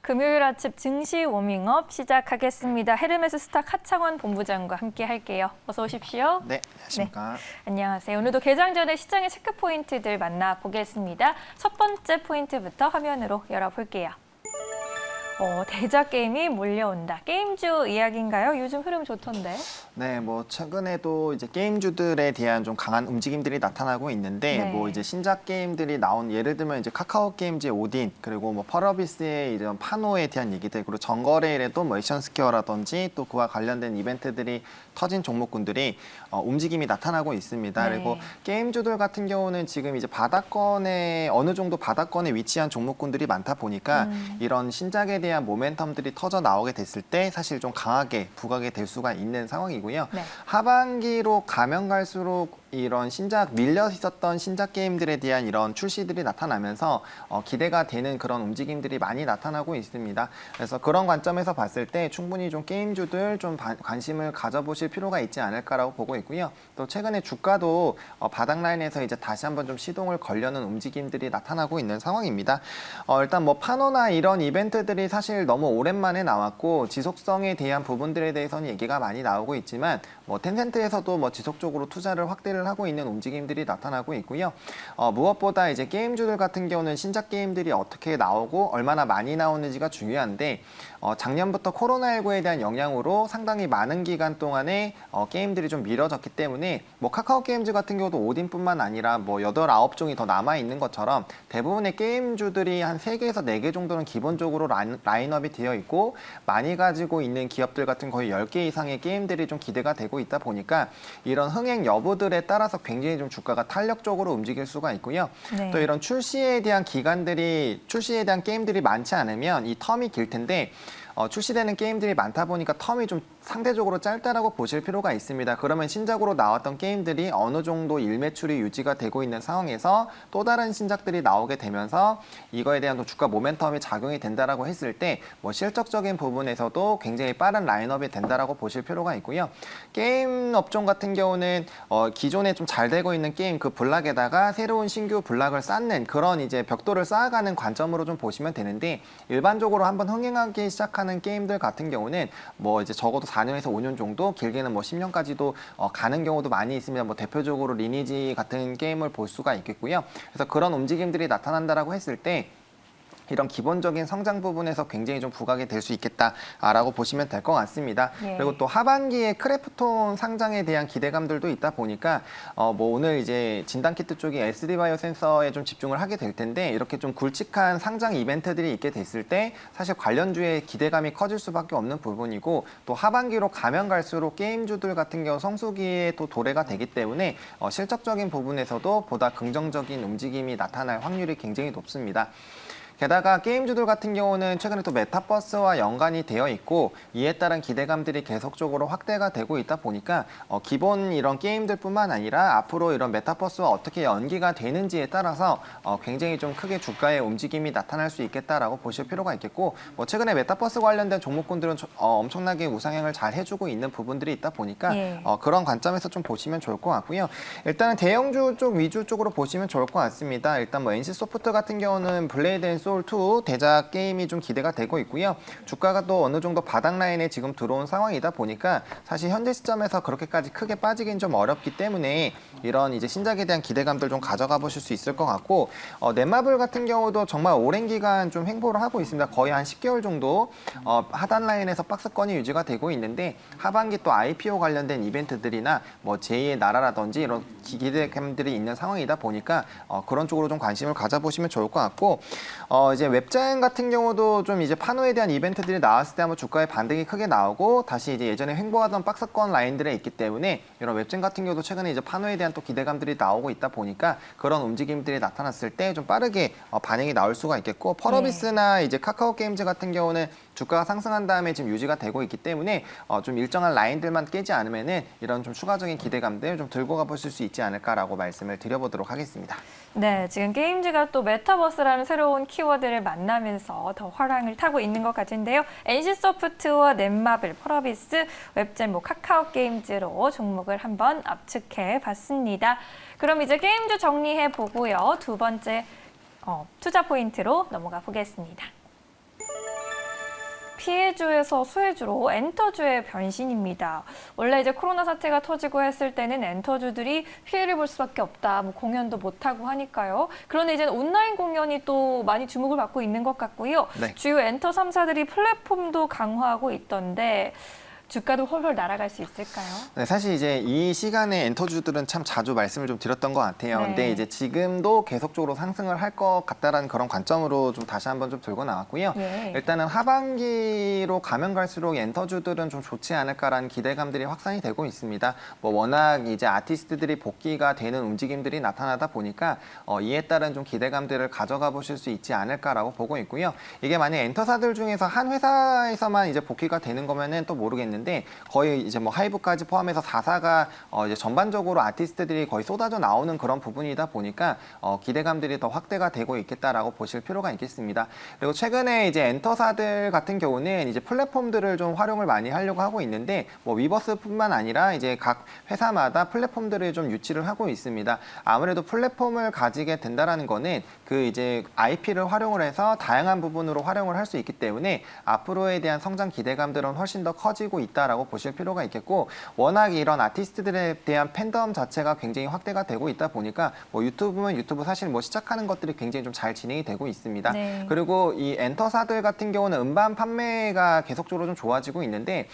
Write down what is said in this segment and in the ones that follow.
금요일 아침 증시 워밍업 시작하겠습니다. 헤르메스 스탁 하창원 본부장과 함께 할게요. 어서 오십시오. 네, 안녕하십니까. 네, 안녕하세요. 오늘도 개장 전에 시장의 체크 포인트들 만나보겠습니다. 첫 번째 포인트부터 화면으로 열어볼게요. 대작 게임이 몰려온다. 게임주 이야기인가요? 요즘 흐름 좋던데. 네, 뭐 최근에도 이제 게임주들에 대한 좀 강한 움직임들이 나타나고 있는데, 네. 뭐 이제 신작 게임들이 나온 예를 들면 이제 카카오 게임즈의 오딘, 그리고 뭐 펄어비스의 이런 파노에 대한 얘기들, 그리고 정거래일에도 뭐 액션 스퀘어라든지 또 그와 관련된 이벤트들이 터진 종목군들이 움직임이 나타나고 있습니다. 네. 그리고 게임주들 같은 경우는 지금 이제 바닥권에 어느 정도 바닥권에 위치한 종목군들이 많다 보니까 이런 신작에 대한 모멘텀들이 터져 나오게 됐을 때 사실 좀 강하게 부각이 될 수가 있는 상황이고요. 네. 하반기로 가면 갈수록 이런 신작 밀려 있었던 신작 게임들에 대한 이런 출시들이 나타나면서 기대가 되는 그런 움직임들이 많이 나타나고 있습니다. 그래서 그런 관점에서 봤을 때 충분히 좀 게임주들 좀 관심을 가져보실 필요가 있지 않을까라고 보고 있고요. 또 최근에 주가도 바닥 라인에서 이제 다시 한번 좀 시동을 걸려는 움직임들이 나타나고 있는 상황입니다. 일단 뭐 파노나 이런 이벤트들이 사실 너무 오랜만에 나왔고 지속성에 대한 부분들에 대해서는 얘기가 많이 나오고 있지만 뭐 텐센트에서도 뭐 지속적으로 투자를 확대를 하고 있는 움직임들이 나타나고 있고요. 무엇보다 이제 게임주들 같은 경우는 신작 게임들이 어떻게 나오고 얼마나 많이 나오는지가 중요한데 작년부터 코로나19에 대한 영향으로 상당히 많은 기간 동안에 게임들이 좀 미뤄졌기 때문에 뭐 카카오 게임즈 같은 경우도 오딘뿐만 아니라 뭐 8, 9종이 더 남아 있는 것처럼 대부분의 게임주들이 한 3개에서 4개 정도는 기본적으로 라인업이 되어 있고 많이 가지고 있는 기업들 같은 거의 10개 이상의 게임들이 좀 기대가 되고 있다 보니까 이런 흥행 여부들에 따라서 굉장히 좀 주가가 탄력적으로 움직일 수가 있고요. 네. 또 이런 출시에 대한 게임들이 많지 않으면 이 텀이 길 텐데 출시되는 게임들이 많다 보니까 텀이 좀 상대적으로 짧다라고 보실 필요가 있습니다. 그러면 신작으로 나왔던 게임들이 어느 정도 일매출이 유지가 되고 있는 상황에서 또 다른 신작들이 나오게 되면서 이거에 대한 또 주가 모멘텀이 작용이 된다라고 했을 때 뭐 실적적인 부분에서도 굉장히 빠른 라인업이 된다라고 보실 필요가 있고요. 게임 업종 같은 경우는 기존에 좀 잘 되고 있는 게임 그 블락에다가 새로운 신규 블락을 쌓는 그런 이제 벽돌을 쌓아가는 관점으로 좀 보시면 되는데 일반적으로 한번 흥행하기 시작하는 게임들 같은 경우는 뭐 이제 적어도 4년에서 5년 정도, 길게는 뭐 10년까지도 가는 경우도 많이 있습니다. 뭐 대표적으로 리니지 같은 게임을 볼 수가 있겠고요. 그래서 그런 움직임들이 나타난다라고 했을 때 이런 기본적인 성장 부분에서 굉장히 좀 부각이 될 수 있겠다라고 보시면 될 것 같습니다. 예. 그리고 또 하반기에 크래프톤 상장에 대한 기대감들도 있다 보니까 뭐 오늘 이제 진단키트 쪽이 SD바이오 센서에 좀 집중을 하게 될 텐데 이렇게 좀 굵직한 상장 이벤트들이 있게 됐을 때 사실 관련주의 기대감이 커질 수밖에 없는 부분이고 또 하반기로 가면 갈수록 게임주들 같은 경우 성수기에 또 도래가 되기 때문에 실적적인 부분에서도 보다 긍정적인 움직임이 나타날 확률이 굉장히 높습니다. 게다가 게임주들 같은 경우는 최근에 또 메타버스와 연관이 되어 있고 이에 따른 기대감들이 계속적으로 확대가 되고 있다 보니까 기본 이런 게임들뿐만 아니라 앞으로 이런 메타버스와 어떻게 연기가 되는지에 따라서 굉장히 좀 크게 주가의 움직임이 나타날 수 있겠다라고 보실 필요가 있겠고 뭐 최근에 메타버스 관련된 종목군들은 엄청나게 우상향을 잘 해주고 있는 부분들이 있다 보니까 예. 그런 관점에서 좀 보시면 좋을 것 같고요. 일단은 대형주 쪽 위주 쪽으로 보시면 좋을 것 같습니다. 일단 뭐 NC소프트 같은 경우는 블레이드 앤 소울2 대작 게임이 좀 기대가 되고 있고요. 주가가 또 어느 정도 바닥 라인에 지금 들어온 상황이다 보니까 사실 현재 시점에서 그렇게까지 크게 빠지긴 좀 어렵기 때문에 이런 이제 신작에 대한 기대감들 좀 가져가 보실 수 있을 것 같고 넷마블 같은 경우도 정말 오랜 기간 좀 행보를 하고 있습니다. 거의 한 10개월 정도 하단 라인에서 박스권이 유지가 되고 있는데 하반기 또 IPO 관련된 이벤트들이나 뭐 제2의 나라라든지 이런 기대감들이 있는 상황이다 보니까 그런 쪽으로 좀 관심을 가져보시면 좋을 것 같고 이제 웹자인 같은 경우도 좀 이제 파노에 대한 이벤트들이 나왔을 때 한번 주가의 반등이 크게 나오고 다시 이제 예전에 횡보하던 박스권 라인들에 있기 때문에 이런 웹진 같은 경우도 최근에 이제 파노에 대한 또 기대감들이 나오고 있다 보니까 그런 움직임들이 나타났을 때 좀 빠르게 반응이 나올 수가 있겠고 펄어비스나 이제 카카오 게임즈 같은 경우는 주가가 상승한 다음에 지금 유지가 되고 있기 때문에 좀 일정한 라인들만 깨지 않으면은 이런 좀 추가적인 기대감들 좀 들고 가보실 수 있지 않을까라고 말씀을 드려보도록 하겠습니다. 네, 지금 게임즈가 또 메타버스라는 새로운 키워드를 만나면서 더 화랑을 타고 있는 것 같은데요. NC소프트와 넷마블, 펄어비스, 웹젠, 카카오 게임즈로 종목을 한번 압축해 봤습니다. 그럼 이제 게임즈 정리해 보고요. 두 번째 투자 포인트로 넘어가 보겠습니다. 피해주에서 수혜주로 엔터주의 변신입니다. 원래 이제 코로나 사태가 터지고 했을 때는 엔터주들이 피해를 볼 수밖에 없다. 뭐 공연도 못하고 하니까요. 그런데 이제는 온라인 공연이 또 많이 주목을 받고 있는 것 같고요. 네. 주요 엔터 3사들이 플랫폼도 강화하고 있던데 주가도 헐헐 날아갈 수 있을까요? 네, 사실 이제 이 시간에 엔터주들은 참 자주 말씀을 좀 드렸던 것 같아요. 네. 근데 이제 지금도 계속적으로 상승을 할 것 같다라는 그런 관점으로 좀 다시 한번 좀 들고 나왔고요. 예. 일단은 하반기로 가면 갈수록 엔터주들은 좀 좋지 않을까라는 기대감들이 확산이 되고 있습니다. 뭐 워낙 이제 아티스트들이 복귀가 되는 움직임들이 나타나다 보니까 이에 따른 좀 기대감들을 가져가 보실 수 있지 않을까라고 보고 있고요. 이게 만약 엔터사들 중에서 한 회사에서만 이제 복귀가 되는 거면은 또 모르겠는데 거의 이제 뭐 하이브까지 포함해서 4사가 이제 전반적으로 아티스트들이 거의 쏟아져 나오는 그런 부분이다 보니까 기대감들이 더 확대가 되고 있겠다라고 보실 필요가 있겠습니다. 그리고 최근에 이제 엔터사들 같은 경우는 이제 플랫폼들을 좀 활용을 많이 하려고 하고 있는데 뭐 위버스뿐만 아니라 이제 각 회사마다 플랫폼들을 좀 유치를 하고 있습니다. 아무래도 플랫폼을 가지게 된다라는 거는 그 이제 IP를 활용을 해서 다양한 부분으로 활용을 할 수 있기 때문에 앞으로에 대한 성장 기대감들은 훨씬 더 커지고 있다라고 보실 필요가 있겠고 워낙 이런 아티스트들에 대한 팬덤 자체가 굉장히 확대가 되고 있다 보니까 뭐 유튜브면 유튜브 사실 뭐 시작하는 것들이 굉장히 좀 잘 진행이 되고 있습니다. 네. 그리고 이 엔터사들 같은 경우는 음반 판매가 계속적으로 좀 좋아지고 있는데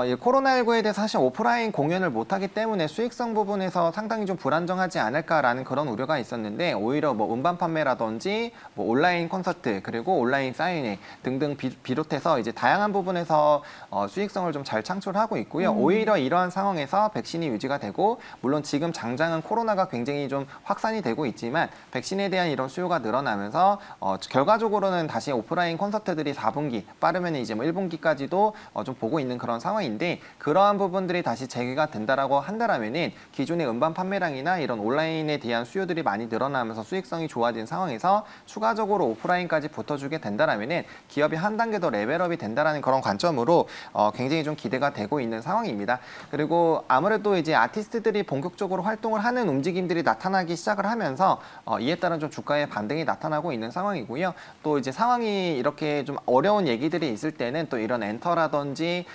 이 코로나19에 대해서 사실 오프라인 공연을 못하기 때문에 수익성 부분에서 상당히 좀 불안정하지 않을까라는 그런 우려가 있었는데 오히려 뭐 음반 판매라든지 뭐 온라인 콘서트 그리고 온라인 사인회 등등 비롯해서 이제 다양한 부분에서 수익성을 좀 잘 창출하고 있고요. 오히려 이러한 상황에서 백신이 유지가 되고 물론 지금 당장은 코로나가 굉장히 좀 확산이 되고 있지만 백신에 대한 이런 수요가 늘어나면서 결과적으로는 다시 오프라인 콘서트들이 4분기 빠르면 이제 뭐 1분기까지도 좀 보고 있는 그런 상황인데 그러한 부분들이 다시 재개가 된다라고 한다라면은 기존의 음반 판매량이나 이런 온라인에 대한 수요들이 많이 늘어나면서 수익성이 좋아진 상황에서 추가적으로 오프라인까지 붙어주게 된다라면은 기업이 한 단계 더 레벨업이 된다라는 그런 관점으로 굉장히 좀 기대가 되고 있는 상황입니다. 그리고 아무래도 이제 아티스트들이 본격적으로 활동을 하는 움직임들이 나타나기 시작을 하면서 이에 따른 좀 주가의 반등이 나타나고 있는 상황이고요. 또 이제 상황이 이렇게 좀 어려운 얘기들이 있을 때는 또 이런 엔터라든지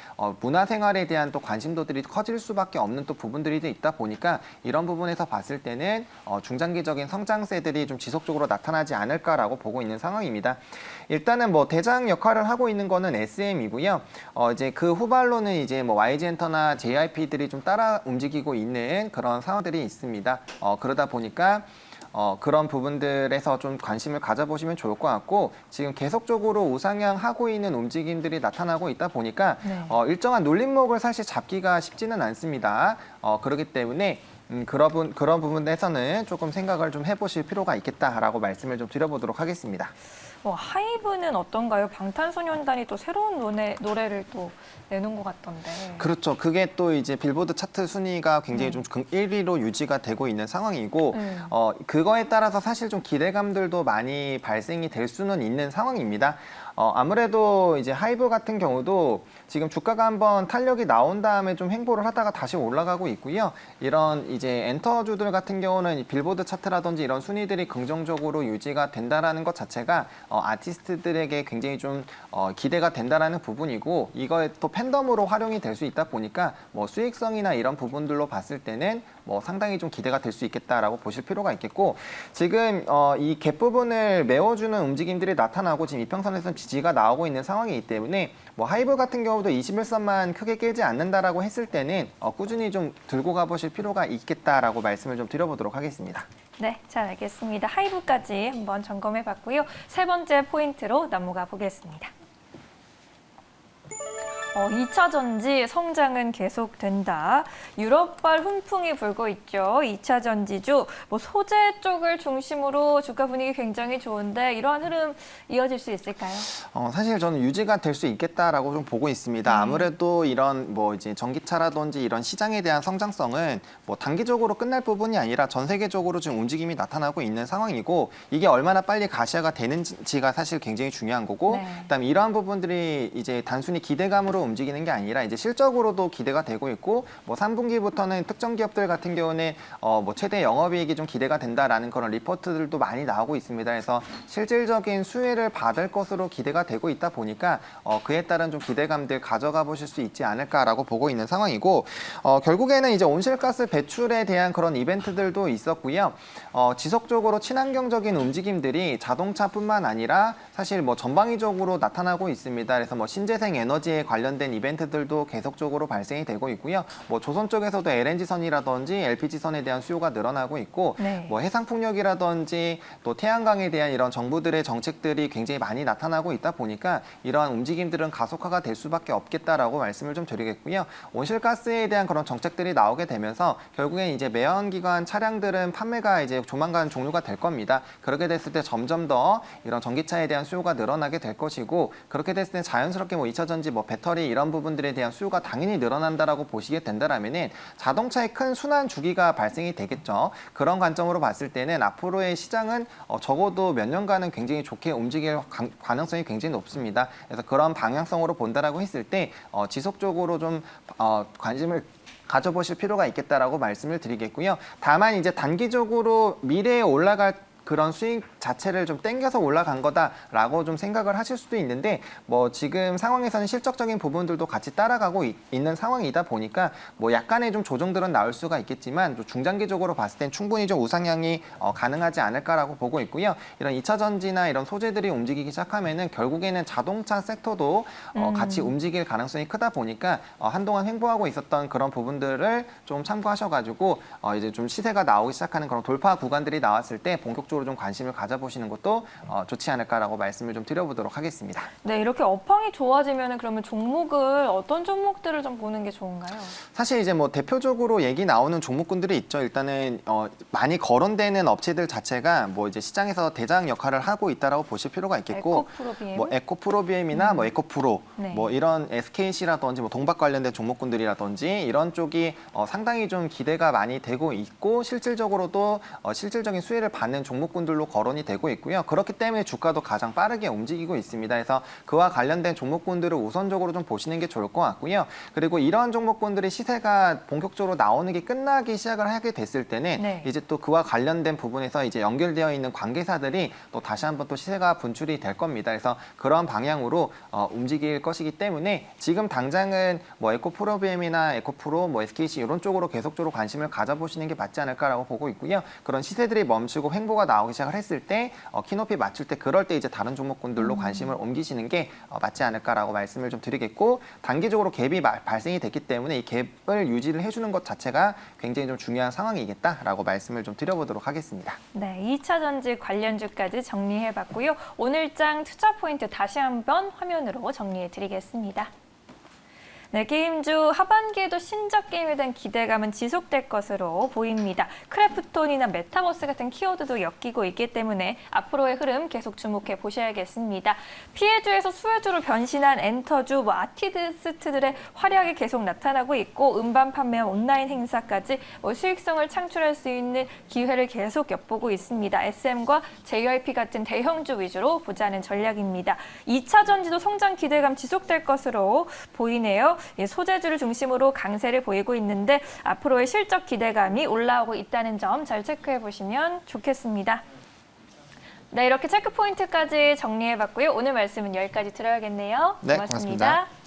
문화생활에 대한 또 관심도들이 커질 수밖에 없는 또 부분들이 있다 보니까 이런 부분에서 봤을 때는 중장기적인 성장세들이 좀 지속적으로 나타나지 않을까라고 보고 있는 상황입니다. 일단은 뭐 대장 역할을 하고 있는 거는 SM이고요. 이제 그 후발로는 이제 뭐 YG엔터나 JYP들이 좀 따라 움직이고 있는 그런 상황들이 있습니다. 그러다 보니까 그런 부분들에서 좀 관심을 가져보시면 좋을 것 같고 지금 계속적으로 우상향 하고 있는 움직임들이 나타나고 있다 보니까 네. 일정한 눌림목을 사실 잡기가 쉽지는 않습니다. 그렇기 때문에 그런 부분에서는 조금 생각을 좀 해보실 필요가 있겠다라고 말씀을 좀 드려보도록 하겠습니다. 하이브는 어떤가요? 방탄소년단이 또 새로운 노래를 또 내놓은 것 같던데. 그렇죠. 그게 또 이제 빌보드 차트 순위가 굉장히 좀 1위로 유지가 되고 있는 상황이고 그거에 따라서 사실 좀 기대감들도 많이 발생이 될 수는 있는 상황입니다. 아무래도 이제 하이브 같은 경우도 지금 주가가 한번 탄력이 나온 다음에 좀 횡보를 하다가 다시 올라가고 있고요. 이런 이제 엔터주들 같은 경우는 빌보드 차트라든지 이런 순위들이 긍정적으로 유지가 된다라는 것 자체가 아티스트들에게 굉장히 좀 기대가 된다라는 부분이고 이거에 또 팬덤으로 활용이 될 수 있다 보니까 뭐 수익성이나 이런 부분들로 봤을 때는 뭐 상당히 좀 기대가 될 수 있겠다라고 보실 필요가 있겠고 지금 이 갭 부분을 메워주는 움직임들이 나타나고 지금 이평선에서는 지지가 나오고 있는 상황이기 때문에 뭐 하이브 같은 경우도 21선만 크게 깨지 않는다라고 했을 때는 꾸준히 좀 들고 가보실 필요가 있겠다라고 말씀을 좀 드려보도록 하겠습니다. 네, 잘 알겠습니다. 하이브까지 한번 점검해 봤고요. 세 번째 포인트로 넘어가 보겠습니다. 2차 전지 성장은 계속된다. 유럽발 훈풍이 불고 있죠. 2차 전지주 뭐 소재 쪽을 중심으로 주가 분위기 굉장히 좋은데 이러한 흐름 이어질 수 있을까요? 사실 저는 유지가 될 수 있겠다라고 좀 보고 있습니다. 아무래도 이런 뭐 이제 전기차라든지 이런 시장에 대한 성장성은 뭐 단기적으로 끝날 부분이 아니라 전 세계적으로 지금 움직임이 나타나고 있는 상황이고 이게 얼마나 빨리 가시화가 되는지가 사실 굉장히 중요한 거고 네. 그다음에 이러한 부분들이 이제 단순히 기대감으로 기대감으로 움직이는 게 아니라 이제 실적으로도 기대가 되고 있고 뭐 3분기부터는 특정 기업들 같은 경우는 뭐 최대 영업이익이 좀 기대가 된다라는 그런 리포트들도 많이 나오고 있습니다. 그래서 실질적인 수혜를 받을 것으로 기대가 되고 있다 보니까 그에 따른 좀 기대감들 가져가 보실 수 있지 않을까라고 보고 있는 상황이고 결국에는 이제 온실가스 배출에 대한 그런 이벤트들도 있었고요. 지속적으로 친환경적인 움직임들이 자동차뿐만 아니라 사실 뭐 전방위적으로 나타나고 있습니다. 그래서 뭐 신재생 에너지에 관련된 이벤트들도 계속적으로 발생이 되고 있고요. 뭐 조선 쪽에서도 LNG선이라든지 LPG선에 대한 수요가 늘어나고 있고 네. 뭐 해상풍력이라든지 또 태양광에 대한 이런 정부들의 정책들이 굉장히 많이 나타나고 있다 보니까 이러한 움직임들은 가속화가 될 수밖에 없겠다라고 말씀을 좀 드리겠고요. 온실가스에 대한 그런 정책들이 나오게 되면서 결국엔 이제 매연기관 차량들은 판매가 이제 조만간 종료가 될 겁니다. 그렇게 됐을 때 점점 더 이런 전기차에 대한 수요가 늘어나게 될 것이고 그렇게 됐을 때 자연스럽게 뭐 2차 전지, 뭐 배터리 이런 부분들에 대한 수요가 당연히 늘어난다라고 보시게 된다라면은 자동차의 큰 순환 주기가 발생이 되겠죠. 그런 관점으로 봤을 때는 앞으로의 시장은 적어도 몇 년간은 굉장히 좋게 움직일 가능성이 굉장히 높습니다. 그래서 그런 방향성으로 본다라고 했을 때 지속적으로 좀 관심을 가져보실 필요가 있겠다라고 말씀을 드리겠고요. 다만 이제 단기적으로 미래에 올라갈 그런 수익 자체를 좀 땡겨서 올라간 거다라고 좀 생각을 하실 수도 있는데 뭐 지금 상황에서는 실적적인 부분들도 같이 따라가고 있는 상황이다 보니까 뭐 약간의 좀 조정들은 나올 수가 있겠지만 또 중장기적으로 봤을 땐 충분히 좀 우상향이 가능하지 않을까라고 보고 있고요. 이런 2차 전지나 이런 소재들이 움직이기 시작하면은 결국에는 자동차 섹터도 같이 움직일 가능성이 크다 보니까 한동안 횡보하고 있었던 그런 부분들을 좀 참고하셔가지고 이제 좀 시세가 나오기 시작하는 그런 돌파 구간들이 나왔을 때 본격적으로 좀 관심을 가져보시는 것도 좋지 않을까라고 말씀을 좀 드려보도록 하겠습니다. 네, 이렇게 업황이 좋아지면 그러면 종목을 어떤 종목들을 좀 보는 게 좋은가요? 사실 이제 뭐 대표적으로 얘기 나오는 종목군들이 있죠. 일단은 많이 거론되는 업체들 자체가 뭐 이제 시장에서 대장 역할을 하고 있다라고 보실 필요가 있겠고, 에코프로비엠? 뭐 에코프로비엠이나 뭐 에코프로, 네. 뭐 이런 SKC라든지 뭐 동박 관련된 종목군들이라든지 이런 쪽이 상당히 좀 기대가 많이 되고 있고 실질적으로도 실질적인 수혜를 받는 종목군들로 거론이 되고 있고요. 그렇기 때문에 주가도 가장 빠르게 움직이고 있습니다. 그래서 그와 관련된 종목군들을 우선적으로 좀 보시는 게 좋을 것 같고요. 그리고 이러한 종목군들이 시세가 본격적으로 나오는 게 끝나기 시작을 하게 됐을 때는 네. 이제 또 그와 관련된 부분에서 이제 연결되어 있는 관계사들이 또 다시 한번 또 시세가 분출이 될 겁니다. 그래서 그런 방향으로 움직일 것이기 때문에 지금 당장은 뭐 에코프로비엠이나 에코프로, 뭐 SKC 이런 쪽으로 계속적으로 관심을 가져보시는 게 맞지 않을까라고 보고 있고요. 그런 시세들이 멈추고 횡보가 나오기 시작을 했을 때 키높이 맞출 때 그럴 때 이제 다른 종목군들로 관심을 옮기시는 게 맞지 않을까라고 말씀을 좀 드리겠고 단기적으로 갭이 발생이 됐기 때문에 이 갭을 유지를 해주는 것 자체가 굉장히 좀 중요한 상황이겠다라고 말씀을 좀 드려보도록 하겠습니다. 네, 2차 전지 관련주까지 정리해봤고요. 오늘장 투자 포인트 다시 한번 화면으로 정리해드리겠습니다. 네, 게임주 하반기에도 신작 게임에 대한 기대감은 지속될 것으로 보입니다. 크래프톤이나 메타버스 같은 키워드도 엮이고 있기 때문에 앞으로의 흐름 계속 주목해 보셔야겠습니다. 피해주에서 수혜주로 변신한 엔터주, 아티스트들의 활약이 계속 나타나고 있고 음반 판매와 온라인 행사까지 수익성을 창출할 수 있는 기회를 계속 엿보고 있습니다. SM과 JYP 같은 대형주 위주로 보자는 전략입니다. 2차 전지도 성장 기대감 지속될 것으로 보이네요. 소재주를 중심으로 강세를 보이고 있는데 앞으로의 실적 기대감이 올라오고 있다는 점 잘 체크해 보시면 좋겠습니다. 네, 이렇게 체크 포인트까지 정리해봤고요. 오늘 말씀은 여기까지 들어야겠네요. 네, 고맙습니다. 고맙습니다.